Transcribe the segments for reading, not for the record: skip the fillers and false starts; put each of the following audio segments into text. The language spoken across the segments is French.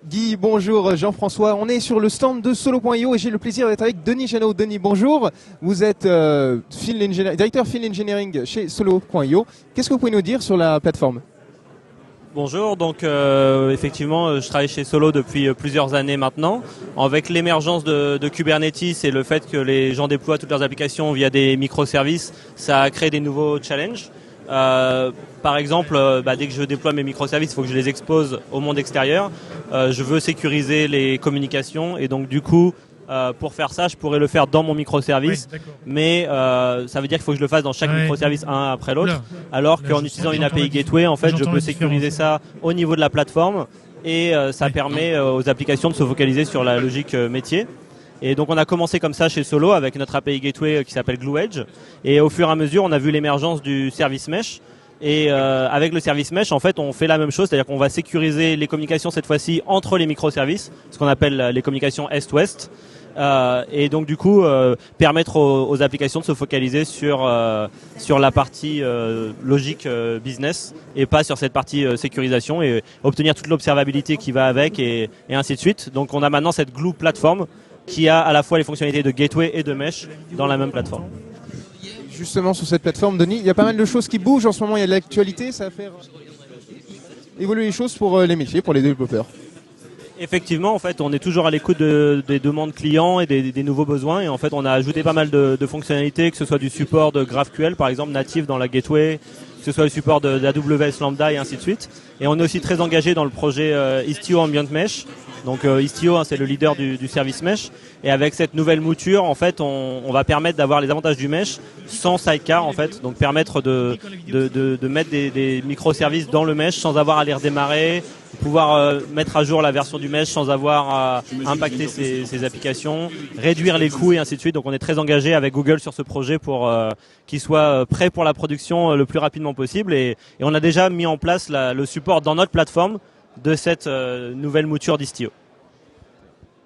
Guy, bonjour Jean-François. On est sur le stand de Solo.io et j'ai le plaisir d'être avec Denis Jeannot. Denis, bonjour. Vous êtes directeur Field Engineering chez Solo.io. Qu'est-ce que vous pouvez nous dire sur la plateforme ? Bonjour, donc effectivement je travaille chez Solo depuis plusieurs années maintenant. Avec l'émergence de Kubernetes et le fait que les gens déploient toutes leurs applications via des microservices, ça a créé des nouveaux challenges. Par exemple, dès que je déploie mes microservices, il faut que je les expose au monde extérieur. Je veux sécuriser les communications et donc du coup, pour faire ça, je pourrais le faire dans mon microservice, mais ça veut dire qu'il faut que je le fasse dans chaque microservice un après l'autre, alors qu'en utilisant une API Gateway, en fait, je peux sécuriser ça au niveau de la plateforme et ça permet aux applications de se focaliser sur la logique métier. Et donc on a commencé comme ça chez Solo avec notre API Gateway qui s'appelle GlueEdge, et au fur et à mesure on a vu l'émergence du service mesh. Et avec le service mesh, en fait, on fait la même chose, c'est-à-dire qu'on va sécuriser les communications cette fois-ci entre les microservices, ce qu'on appelle les communications Est-Ouest, et donc du coup permettre aux applications de se focaliser sur la partie logique business et pas sur cette partie sécurisation, et obtenir toute l'observabilité qui va avec et ainsi de suite. Donc on a maintenant cette Glue plateforme qui a à la fois les fonctionnalités de gateway et de mesh dans la même plateforme. Justement sur cette plateforme, Denis, il y a pas mal de choses qui bougent en ce moment, il y a de l'actualité, ça va faire évoluer les choses pour les métiers, pour les développeurs. Effectivement, en fait, on est toujours à l'écoute des demandes clients et des nouveaux besoins, et en fait, on a ajouté pas mal de fonctionnalités, que ce soit du support de GraphQL, par exemple, natif dans la gateway, que ce soit le support d'AWS Lambda et ainsi de suite. Et on est aussi très engagé dans le projet Istio Ambient Mesh. Donc Istio, c'est le leader du service mesh, et avec cette nouvelle mouture, en fait, on va permettre d'avoir les avantages du mesh sans sidecar, en fait, donc permettre de mettre des microservices dans le mesh sans avoir à les redémarrer, pouvoir mettre à jour la version du mesh sans avoir à impacter ses applications, réduire les coûts et ainsi de suite. Donc on est très engagé avec Google sur ce projet pour qu'il soit prêt pour la production le plus rapidement possible, et on a déjà mis en place le support dans notre plateforme de cette nouvelle mouture d'Istio.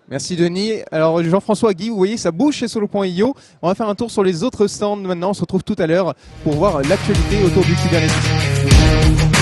Merci Denis. Alors Jean-François, Guy, vous voyez, ça bouge chez Solo.io. On va faire un tour sur les autres stands maintenant. On se retrouve tout à l'heure pour voir l'actualité autour du Kubernetes.